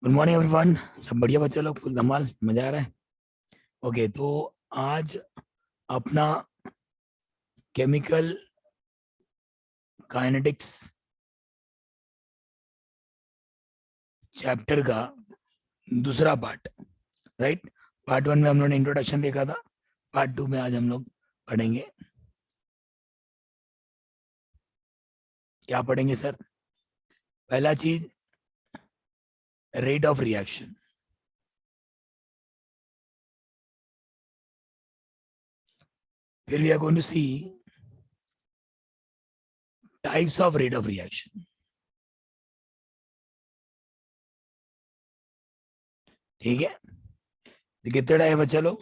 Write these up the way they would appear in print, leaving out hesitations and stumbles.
Good morning everyone. सब बढ़िया बच्चे लोग, फुल धमाल, मजा आ रहा है। ओके, तो आज अपना केमिकल काइनेटिक्स चैप्टर का दूसरा पार्ट, राइट। पार्ट वन में हम लोगों ने इंट्रोडक्शन देखा था। पार्ट टू में आज हम लोग पढ़ेंगे। क्या पढ़ेंगे सर? पहला चीज, रेट ऑफ रिएक्शन। फिर we are going to see types of rate of reaction. ठीक है, तो कितने टाइप है? चलो,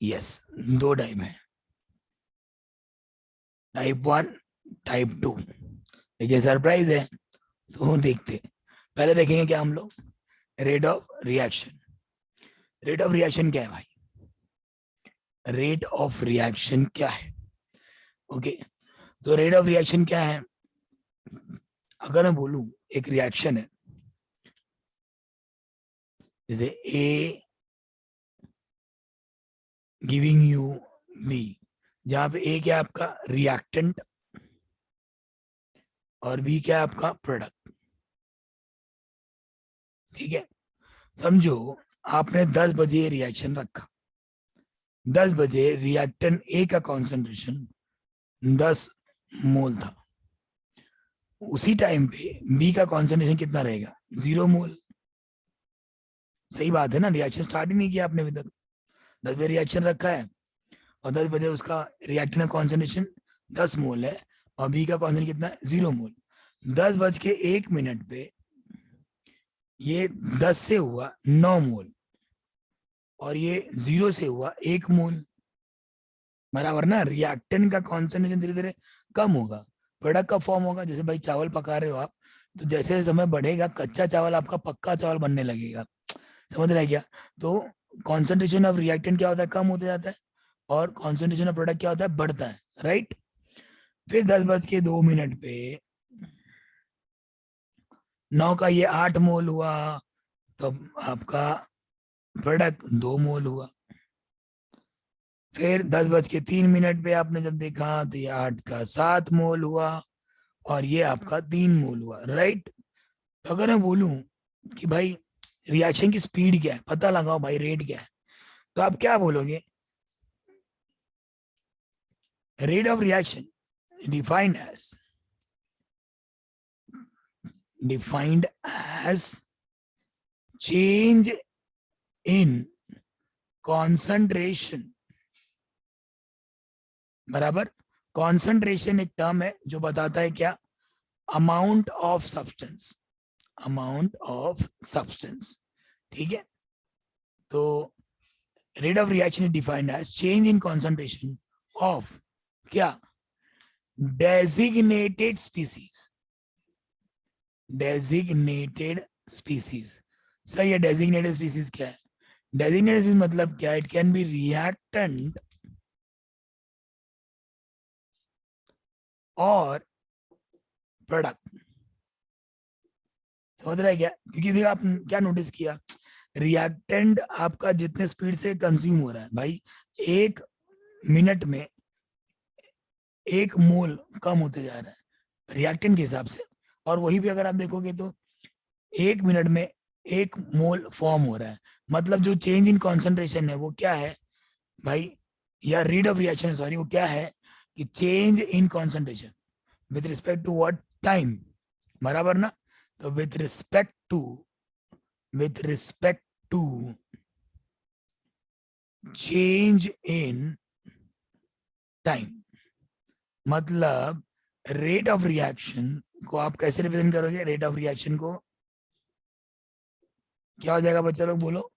यस, दो टाइप है, टाइप वन, टाइप टू। देखिए सरप्राइज है, तो देखते। पहले देखेंगे क्या हम लोग, rate of reaction. Rate of reaction क्या है भाई? रेट ऑफ रिएक्शन क्या है? ओके, तो रेट ऑफ रिएक्शन क्या है? अगर मैं बोलूं एक रिएक्शन है, जैसे ए गिविंग यू बी, जहां पे ए क्या है आपका रिएक्टेंट और बी क्या है आपका प्रोडक्ट। ठीक है, समझो आपने 10 बजे रिएक्शन रखा। 10 बजे रिएक्टेंट ए का कॉन्सेंट्रेशन 10 मोल था। उसी टाइम पे बी का कॉन्सेंट्रेशन कितना रहेगा? 0 मोल। सही बात है ना, रिएक्शन स्टार्ट ही नहीं किया आपने अभी तक। 10 बजे रिएक्शन रखा है और 10 बजे उसका रिएक्टेंट का कॉन्सेंट्रेशन 10 मोल है और बी का कॉन्सेंट्रेशन कितना है? 0 मोल। 10 बज के 1 मिनट पे ये 10 से हुआ 9 मोल और ये 0 से हुआ 1 मोल। बराबर ना, रिएक्टेंट का कॉन्सेंट्रेशन धीरे धीरे कम होगा, प्रोडक्ट का फॉर्म होगा। जैसे भाई चावल पका रहे हो आप, तो जैसे समय बढ़ेगा कच्चा चावल आपका पक्का चावल बनने लगेगा। समझ रहे हैं क्या? तो कॉन्सेंट्रेशन ऑफ रिएक्टेंट क्या होता है? कम होते जाता है और कॉन्सेंट्रेशन ऑफ प्रोडक्ट क्या होता है? बढ़ता है, राइट। फिर 10 बज के 2 मिनट पे 9 का ये 8 मोल हुआ, तो आपका प्रोडक्ट 2 मोल हुआ। फिर 10 बज के 3 मिनट पे आपने जब देखा तो ये 8 का 7 मोल हुआ और ये आपका 3 मोल हुआ, राइट। तो अगर मैं बोलूं कि भाई रिएक्शन की स्पीड क्या है, पता लगाओ भाई रेट क्या है, तो आप क्या बोलोगे? Rate of reaction defined as defined as change in concentration। बराबर, कॉन्सेंट्रेशन एक टर्म है जो बताता है क्या? Amount of substance, amount of substance. ठीक है, तो rate of reaction is defined as change in concentration of क्या? Designated species, designated species. Sir ये डेजिग्नेटेड स्पीसीज क्या है? डेजिग्नेटेड स्पीसीज मतलब क्या? इट कैन बी रिएक्टेंट और प्रोडक्ट। समझ रहा है क्या? क्योंकि देखो आप क्या नोटिस किया, रिएक्टेंट आपका जितने स्पीड से कंज्यूम हो रहा है भाई, 1 मिनट में 1 मोल कम होते जा रहा है रिएक्टेंट के हिसाब से। और वही भी अगर आप देखोगे तो 1 मिनट में 1 मोल फॉर्म हो रहा है। मतलब जो चेंज इन कॉन्सेंट्रेशन है वो क्या है भाई, या रेट ऑफ रिएक्शन, सॉरी, वो क्या है कि change in concentration with respect to what time. बराबर ना, तो with respect to change in time. मतलब रेट ऑफ रिएक्शन को आप कैसे रिप्रेजेंट करोगे? रेट ऑफ रिएक्शन को क्या हो जाएगा बच्चा लोग बोलो?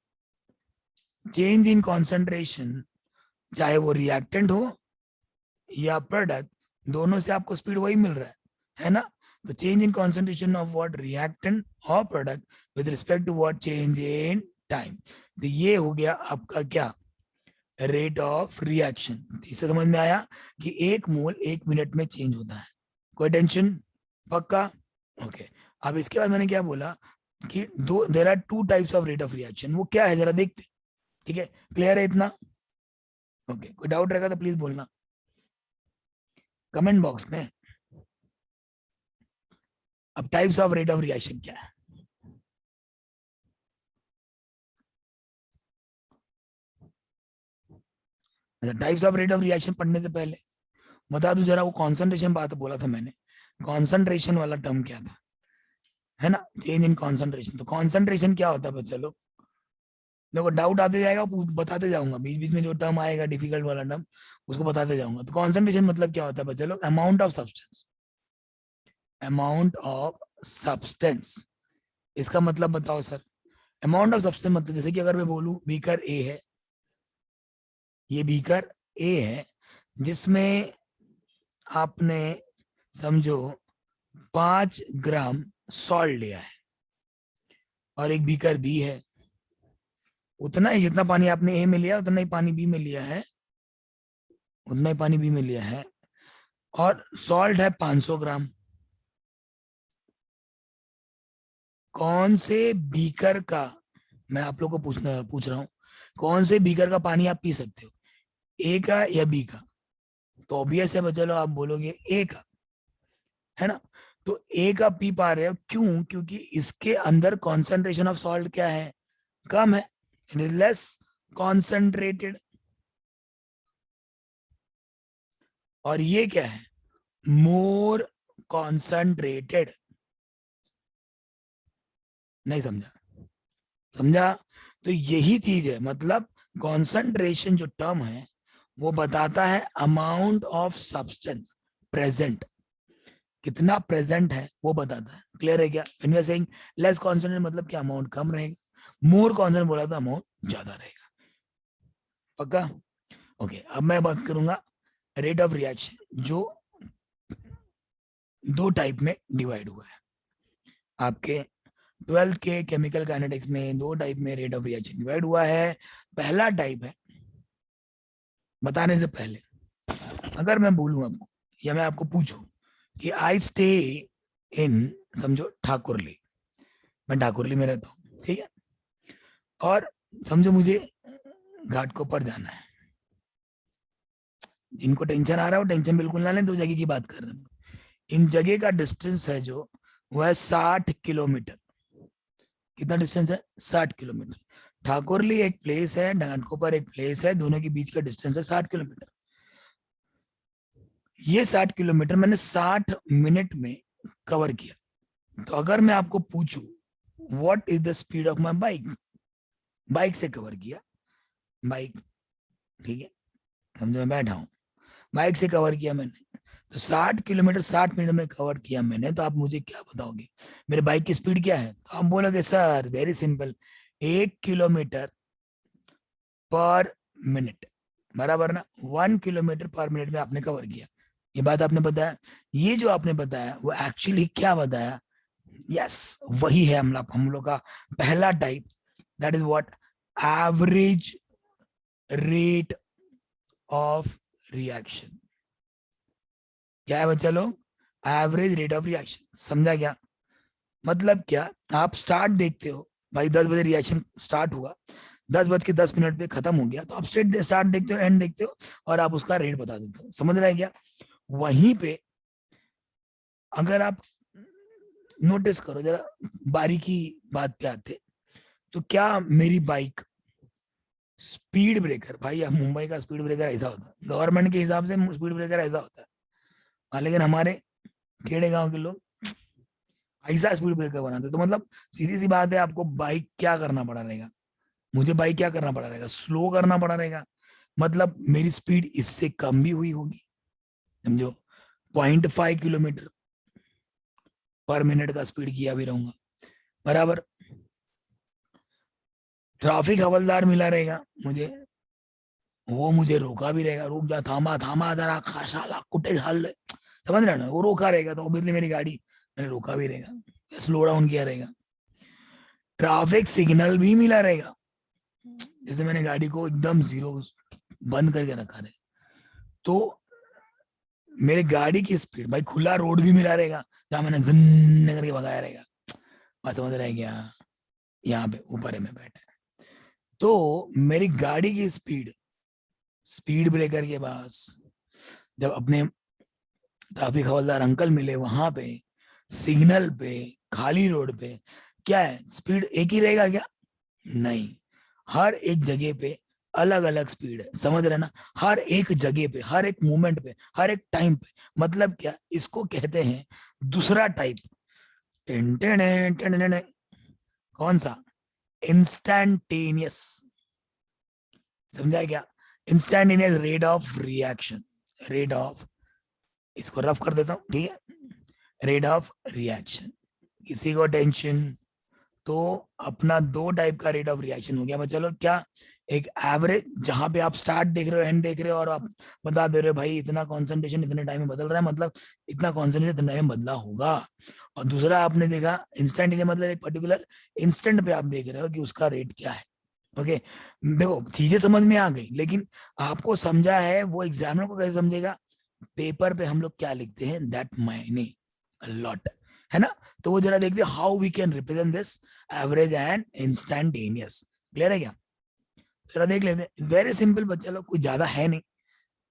चेंज इन कॉन्सेंट्रेशन, चाहे वो रिएक्टेंट हो या प्रोडक्ट, दोनों से आपको स्पीड वही मिल रहा है ना। तो change in concentration of what? Reactant और product with respect to what? Change in time. तो ये हो गया आपका क्या? Rate of reaction. इससे समझ में आया कि 1 मोल 1 मिनट में चेंज होता है। कोई टेंशन? पक्का? ओके। अब इसके बाद मैंने क्या बोला, कि दो there are two types of rate of reaction, वो क्या है जरा देखते। ठीक है, क्लियर है इतना? ओके, कोई डाउट रहेगा तो प्लीज बोलना कमेंट बॉक्स में। अब types of rate of reaction क्या है? अच्छा, types of rate of reaction पढ़ने से पहले बता दूं जरा, वो कॉन्सेंट्रेशन बात बोला था मैंने, कॉन्सेंट्रेशन वाला टर्म क्या था, है ना, चेंज इन कॉन्सेंट्रेशन। तो कॉन्सेंट्रेशन क्या होता है बच्चा लोग? देखो डाउट आते जाएगा, बताते जाऊंगा, बीच बीच में जो टर्म आएगा डिफिकल्ट वाला टर्म उसको बताते जाऊंगा। तो कॉन्सेंट्रेशन मतलब क्या होता है बच्चा लोग? Amount of substance, amount of substance. इसका मतलब बताओ सर। अमाउंट ऑफ सब्सटेंस मतलब जैसे कि अगर मैं बोलूं बीकर ए है, ये बीकर ए है जिसमें आपने समझो 5 ग्राम सॉल्ट लिया है, और एक बीकर बी है, उतना ही जितना पानी आपने ए में लिया उतना ही पानी बी में लिया है, उतना ही पानी बी में लिया है, और सॉल्ट है 500 ग्राम। कौन से बीकर का, मैं आप लोग को पूछ रहा हूं, कौन से बीकर का पानी आप पी सकते हो, ए का या बी का? तो ऑब्वियस है बच्चा लोग, आप बोलोगे ए का, है ना। तो ए का पी पा रहे हो, क्यों? क्योंकि इसके अंदर कॉन्सेंट्रेशन ऑफ सॉल्ट क्या है? कम है, लेस कॉन्सेंट्रेटेड। और ये क्या है? मोर कॉन्सेंट्रेटेड। नहीं समझा? समझा? तो यही चीज है, मतलब कॉन्सेंट्रेशन जो टर्म है वो बताता है अमाउंट ऑफ सब्सटेंस प्रेजेंट, कितना प्रेजेंट है वो बताता है। क्लियर है क्या? When we are saying less concentrate मतलब क्या, अमाउंट कम रहेगा, मोर कॉन्सेंट्रेट बोला तो अमाउंट ज्यादा रहेगा। पक्का? ओके, अब मैं बात करूंगा रेट ऑफ रिएक्शन जो दो टाइप में डिवाइड हुआ है। आपके 12th के केमिकल काइनेटिक्स में दो टाइप में रेट ऑफ रिएक्शन डिवाइड हुआ है। पहला टाइप है, बताने से पहले अगर मैं बोलूं आपको, या मैं आपको पूछूं कि आई स्टे इन, समझो ठाकुरली, मैं ठाकुरली में रहता हूँ, ठीक है, और समझो मुझे घाटकोपर जाना है। जिनको टेंशन आ रहा है वो टेंशन बिल्कुल ना लें, दो जगह की बात कर रहे हैं। इन जगह का डिस्टेंस है जो, वो है 60 किलोमीटर। कितना डिस्टेंस है? 60 किलोमीटर। ठाकुरली एक प्लेस है, घाटकोपर एक प्लेस है, दोनों के बीच का डिस्टेंस है 60 किलोमीटर। ये 60 किलोमीटर मैंने 60 मिनट में कवर किया। तो अगर मैं आपको पूछूं what is the speed of my bike, bike से कवर किया, बाइक, ठीक है, समझो मैं बैठा हूं, बाइक से कवर किया मैंने, तो 60 किलोमीटर 60 मिनट में कवर किया मैंने, तो आप मुझे क्या बताओगे मेरे बाइक की स्पीड क्या है? तो आप बोलोगे सर वेरी सिंपल, 1 किलोमीटर पर मिनट, बराबर ना, 1 किलोमीटर पर मिनट में आपने कवर किया। ये बात आपने बताया, ये जो आपने बताया वो एक्चुअली क्या बताया? यस, वही है हम लोग का पहला type, that is what, average rate of reaction. क्या है बच्चा लोग? Average rate of reaction. समझा क्या? मतलब क्या, आप स्टार्ट देखते हो भाई, 10 बजे रिएक्शन स्टार्ट हुआ, 10 बज के 10 मिनट पे खत्म हो गया, तो आप स्टार्ट देखते हो, एंड देखते हो, और आप उसका रेट बता देते हो। समझ रहे हैं क्या? वहीं पे अगर आप नोटिस करो जरा, बारीकी बात पे आते, तो क्या मेरी बाइक स्पीड ब्रेकर, भाई अब मुंबई का स्पीड ब्रेकर ऐसा होता है, गवर्नमेंट के हिसाब से स्पीड ब्रेकर ऐसा होता है, हाँ, लेकिन हमारे खेड़े गांव के लोग ऐसा स्पीड ब्रेकर बनाते। तो मतलब सीधी सी बात है, आपको बाइक क्या करना पड़ा रहेगा, मुझे बाइक क्या करना पड़ा रहेगा, स्लो करना पड़ा रहेगा, मतलब मेरी स्पीड इससे कम भी हुई होगी, समझो 0.5 किलोमीटर पर मिनट का स्पीड किया भी रहूंगा, बराबर। ट्रैफिक हवलदार मिला रहेगा मुझे, वो मुझे रोका भी रहेगा, रुक जा, थामा थामा जरा खाशाला कुटे झाल, समझ रहे ना, वो रोका रहेगा, तो ऑब्वियसली मेरी गाड़ी मैंने रोका भी रहेगा, स्लो डाउन किया रहेगा। ट्रैफिक सिग्नल भी मिला रहेगा, जैसे मैंने गाड़ी को एकदम जीरो बंद करके रखा रहे, तो मेरे गाड़ी की स्पीड, भाई खुला रोड भी मिला रहेगा जहां मैंने जन करके भगाया रहेगा, बात समझ रहे हैं क्या? यहाँ पे ऊपर है, मैं बैठा है, तो मेरी गाड़ी की स्पीड ब्रेकर के पास जब अपने ट्रैफिक हवलदार अंकल मिले वहां पे, सिग्नल पे, खाली रोड पे, क्या है, स्पीड एक ही रहेगा क्या? नहीं, हर एक जगह पे अलग अलग स्पीड है, समझ रहे ना? हर एक जगह पे, हर एक मोमेंट पे, हर एक टाइम पे। मतलब क्या, इसको कहते हैं दूसरा type. Ten ten ten ten ten. कौन सा? इंस्टैंटेनियस। समझा क्या? Instantaneous rate of reaction, rate of, इसको रफ कर देता हूं, ठीक है, रेट ऑफ रिएक्शन। किसी को टेंशन, तो अपना दो टाइप का रेट ऑफ रिएक्शन हो गया। चलो क्या, एक एवरेज जहां पे आप स्टार्ट देख रहे हो, एंड देख रहे हो, और आप बता दे रहे हो भाई इतना कॉन्सेंट्रेशन इतने टाइम में बदल रहा है, मतलब इतना कॉन्सेंट्रेशन इतने टाइम में बदला होगा। और दूसरा आपने देखा इंस्टेंट, मतलब एक पर्टिकुलर इंस्टेंट पे आप देख रहे हो कि उसका रेट क्या है। ओके, देखो चीजें समझ में आ गई, लेकिन आपको समझा है, वो एग्जामिनर को कैसे समझेगा? पेपर पे हम लोग क्या लिखते हैं, दैट मायने लॉट, है ना? तो वो जरा देखते हैं how we can represent this average and instantaneous. Clear है क्या? जरा देख लेते हैं, वेरी सिंपल बच्चा लोग, कुछ ज्यादा है नहीं,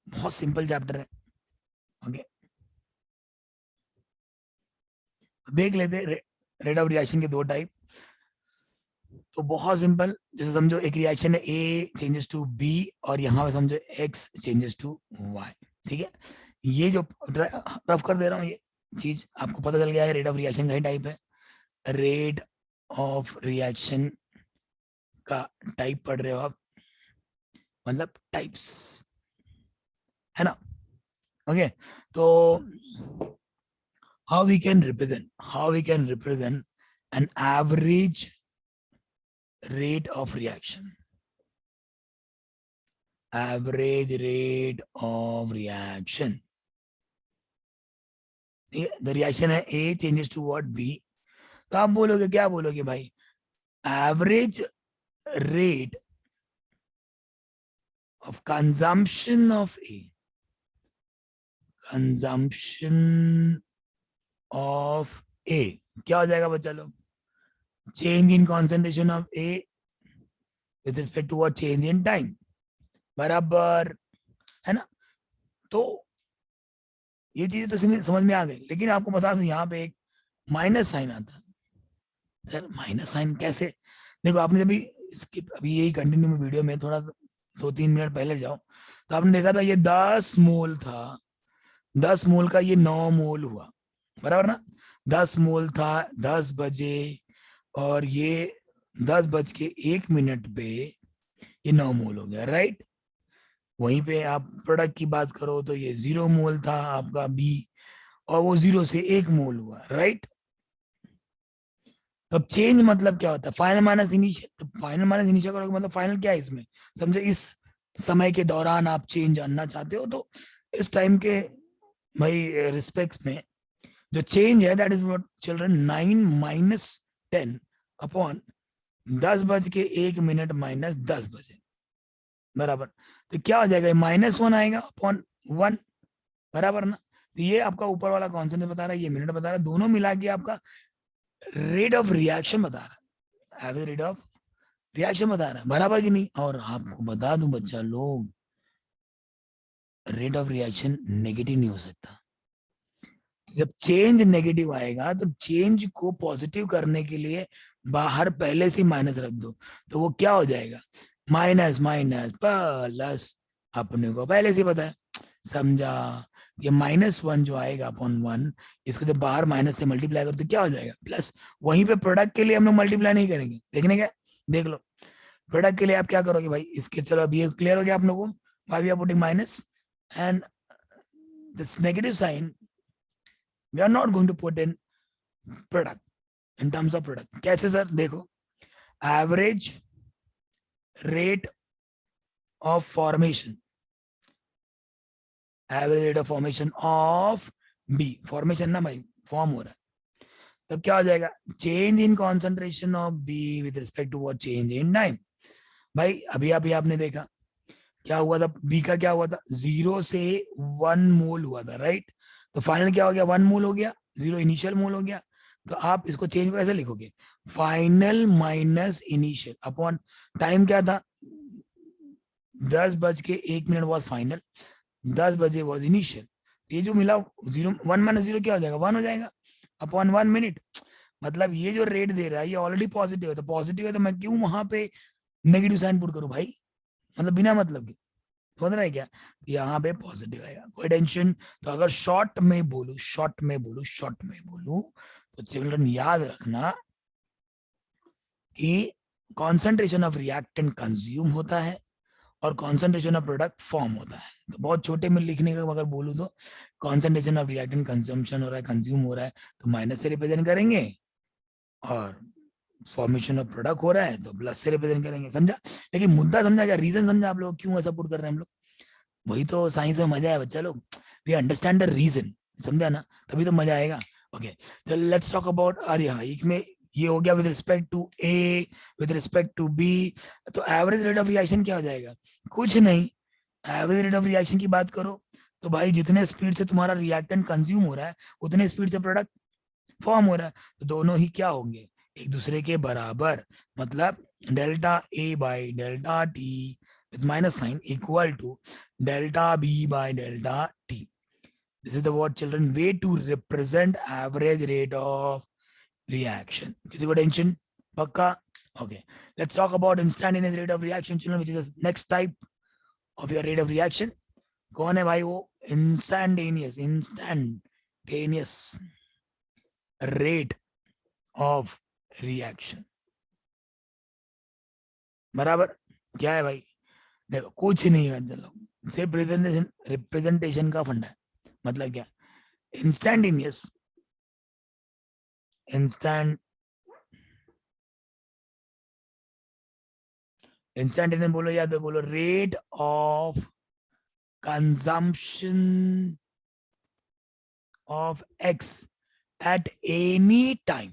बहुत सिंपल चैप्टर है। ओके, देख लेते हैं रेट ऑफ रिएक्शन के दो टाइप। तो बहुत सिंपल, जैसे समझो एक रिएक्शन है ए चेंजेस टू बी, और यहाँ पे समझो एक्स चेंजेस टू वाई। ठीक है, ये जो रफ कर दे रहा हूँ, ये चीज आपको पता चल गया है, रेट ऑफ रिएक्शन का ही टाइप है। रेट ऑफ रिएक्शन का टाइप पढ़ रहे हो आप, मतलब टाइप्स, है ना? ओके, तो how we can represent an average rate of reaction, average rate of reaction। The reaction है A changes to what, B. तो आप बोलोगे, क्या बोलोगे भाई? Average rate of consumption of A, consumption of A, क्या हो जाएगा बच्चा लोग? Change in concentration of A with respect to what, change in time, बराबर, है ना? तो ये चीजें तो समझ में आ गई, लेकिन आपको बता दूं यहाँ पे एक माइनस साइन आता है। सर माइनस साइन कैसे? देखो आपने जब इसकी अभी यही कंटिन्यू में वीडियो में थोड़ा 2-3 मिनट पहले जाओ, तो आपने देखा था ये 10 मोल था, 10 मोल का ये 9 मोल हुआ, बराबर ना? 10 मोल था 10 बजे, और ये 10:01 पे ये 9 मोल हो गया, राइट? वहीं पे आप प्रोडक्ट की बात करो तो ये 0 मोल था आपका बी, और वो 0 से 1 मोल हुआ, राइट? अब चेंज मतलब क्या होता है? Final minus initial. तो फाइनल माइनस इनिशियल करोगे मतलब फाइनल क्या है इसमें? समझो इस समय के दौरान आप चेंज जानना चाहते हो, तो इस टाइम के भाई रिस्पेक्ट में जो चेंज है, that is what children, 9 - 10 upon 10:01 minus 10 बजे, बराबर। तो क्या हो जाएगा? -1 आएगा अपॉन 1, बराबर ना? तो ये आपका ऊपर वाला कॉन्सेंट बता रहा है, ये मिनट बता रहा है, दोनों मिला के आपका रेट ऑफ रिएक्शन बता रहा है, एवरेज रेट ऑफ रिएक्शन बता रहा है, बराबर कि नहीं? और आपको बता दूं बच्चा लोग, रेट ऑफ रिएक्शन नेगेटिव नहीं हो सकता। जब चेंज नेगेटिव आएगा तो चेंज को पॉजिटिव करने के लिए बाहर पहले से माइनस रख दो, तो वो क्या हो जाएगा? माइनस माइनस प्लस, अपने को पहले से पता है, समझा? ये -1 जो आएगा अपॉन 1, इसको जब बाहर माइनस से मल्टीप्लाई करो तो क्या हो जाएगा? प्लस। वहीं पे प्रोडक्ट के लिए हम लोग मल्टीप्लाई नहीं करेंगे, देखने क्या, देख लो प्रोडक्ट के लिए आप क्या करोगे भाई, इसके, चलो अभी ये क्लियर हो गया आप लोगों को, why we are putting minus and this negative sign, we are not going to put in product, in terms of product. कैसे सर? देखो, average rate of formation, average rate of formation of B, formation ना भाई, form हो रहा है, तब क्या हो जाएगा? Change in concentration of B with respect to what, change in time. भाई अभी अभी आपने देखा क्या हुआ था, बी का क्या हुआ था, 0 से 1 मोल हुआ था, राइट? तो फाइनल क्या हो गया? 1 मोल हो गया, 0 इनिशियल मोल हो गया। तो आप इसको चेंज कैसे लिखोगे, final minus initial upon time क्या था 10:01 वॉज फाइनल, 10 बजे वॉज इनिशियल। ये जो मिला 0 1 माइनस 0 क्या हो जाएगा 1 हो जाएगा अपॉन 1 मिनट। मतलब ये जो रेट दे रहा है ये ऑलरेडी पॉजिटिव है, तो पॉजिटिव है तो मैं क्यों वहां पे नेगेटिव साइन पुट करूं भाई, मतलब बिना मतलब के, समझ रहा है क्या, यहाँ पे पॉजिटिव आएगा, कोई टेंशन। तो अगर शॉर्ट में बोलू तो चिल्ड्रन याद रखना कि कॉन्सेंट्रेशन ऑफ रिएक्टेंट कंज्यूम होता है और कॉन्सेंट्रेशन ऑफ प्रोडक्ट फॉर्म होता है। तो बहुत छोटे में लिखने का अगर बोलूँ तो कॉन्सेंट्रेशन ऑफ रिएक्टेंट कंजम्पशन हो रहा है, कंज्यूम हो रहा है तो माइनस से रिप्रेजेंट करेंगे, और फॉर्मेशन ऑफ प्रोडक्ट हो रहा है तो प्लस से रिप्रेजेंट करेंगे, समझा। लेकिन मुद्दा समझा क्या, रीजन समझा आप लोग क्यों ऐसा पुट कर रहे हैं हम लोग, वही तो साइंस में मजा है बच्चा लोग, वी अंडरस्टैंड द रीजन, समझा ना, तभी तो मजा आएगा। ओके तो लेट्स टॉक अबाउट, अरे हाँ एक में ये हो गया with respect to A, with respect to B, तो एवरेज रेट ऑफ रिएक्शन क्या हो जाएगा, कुछ नहीं, एवरेज रेट ऑफ रिएक्शन की बात करो तो भाई जितने स्पीड से तुम्हारा रिएक्टेंट कंज्यूम हो रहा है उतने स्पीड से प्रोडक्ट फॉर्म हो रहा है, तो दोनों ही क्या होंगे एक दूसरे के बराबर, मतलब delta A by delta T with minus sign equal to delta B by delta T. This is the what children way to represent average rate of reaction. किसी को टेंशन पक्का? Okay. Let's talk about instantaneous rate of reaction children, which is the next type of your rate of reaction. कौन है भाई वो instantaneous rate of reaction. बराबर क्या है भाई, देखो कुछ नहीं है चलो, सिर्फ रिप्रेजेंटेशन का फंडा है, मतलब क्या इंस्टैंटेनियस बोलो या तो बोलो rate of consumption of x eight any time,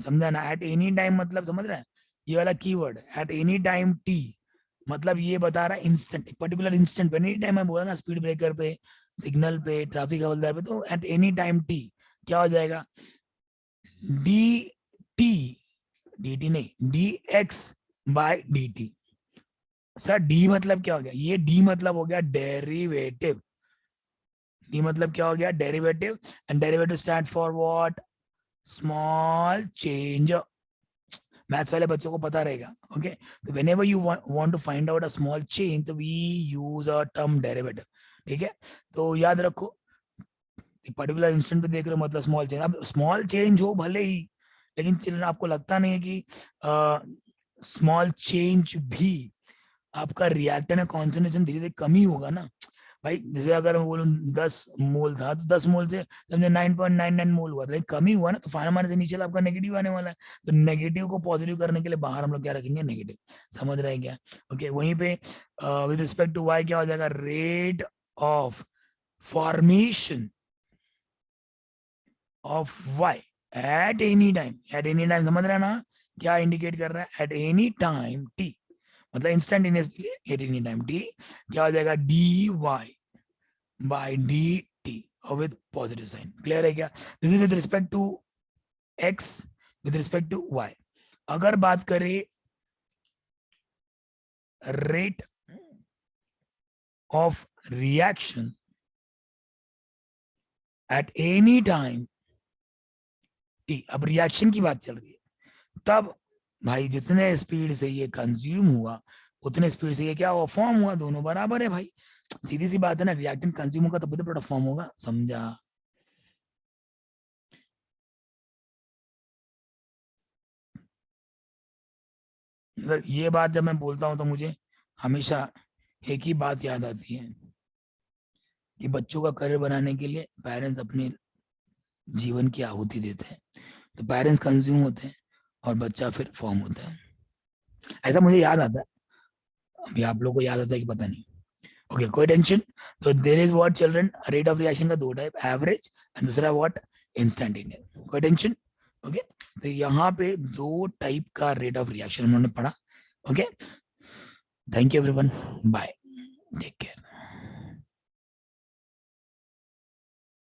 समझा ना, एट एनी टाइम मतलब समझ रहा है, ये वाला keyword at any time T, मतलब ये बता रहा है इंस्टेंट, पर्टिकुलर इंस्टेंट पे, एनी टाइम मैं बोला ना, स्पीड ब्रेकर पे, सिग्नल पे, ट्रैफिक हवलदार पे, तो एट एनी टाइम टी क्या हो जाएगा डी टी, डी टी नहीं D X by D T. Sir D मतलब क्या हो गया, ये डी मतलब हो गया डेरिवेटिव, डी मतलब क्या हो गया derivative, and derivative stand for what, small change, maths वाले बच्चों को पता रहेगा। ओके तो whenever you want to find out a small change तो we use a term derivative, ठीक है, तो याद रखो पर्टिकुलर इंस्टेंट पे देख रहे हो मतलब स्मॉल चेंज, अब स्मॉल चेंज हो भले ही, लेकिन चिल्ड्रन आपको लगता नहीं है कि स्मॉल चेंज भी आपका रिएक्टेंट कॉन्सेंट्रेशन धीरे धीरे कमी होगा ना भाई, जैसे अगर मैं बोलूं 10 मोल था तो 10 मोल से समझे 9.99 मोल हुआ था, लेकिन कमी हुआ ना, तो फाइनल माइनस इनिशियल आपका नेगेटिव आने वाला है, तो नेगेटिव को पॉजिटिव करने के लिए बाहर हम लोग क्या रखेंगे नेगेटिव, समझ रहे हैं क्या। ओके वहीं पे विद रिस्पेक्ट टू वाई क्या हो जाएगा rate of formation of Y at any time, समझ रहे हैं ना, क्या इंडिकेट कर रहा है एट एनी टाइम टी, मतलब instantaneous at any time T क्या हो जाएगा D Y by D T और विद पॉजिटिव साइन, क्लियर है क्या। This is with respect to X, with respect to Y. अगर बात करें rate of reaction at any time T, अब रिएक्शन की बात चल रही है, तब भाई जितने स्पीड से ये कंज्यूम हुआ उतने स्पीड से ये क्या हुआ फॉर्म हुआ, दोनों बराबर है भाई, सीधी सी बात है ना, रिएक्टेंट कंज्यूम होगा तब तो प्रोडक्ट फॉर्म होगा, समझा। मतलब ये बात जब मैं बोलता हूं तो मुझे हमेशा एक ही बात याद आती है कि बच्चों का करियर बनाने के लिए पेरेंट्स अपने जीवन की आहुति देते हैं, तो पेरेंट्स कंज्यूम होते हैं और बच्चा फिर फॉर्म होता है, ऐसा मुझे याद आता है, अभी आप लोगों को याद आता है कि पता नहीं। ओके कोई टेंशन, तो there is what children rate of reaction का दो टाइप, एवरेज एंड दूसरा व्हाट इंस्टेंटेनियस, कोई टेंशन। ओके तो यहाँ पे दो टाइप का रेट ऑफ रिएक्शन उन्होंने पढ़ा। Okay thank you everyone, bye, take care.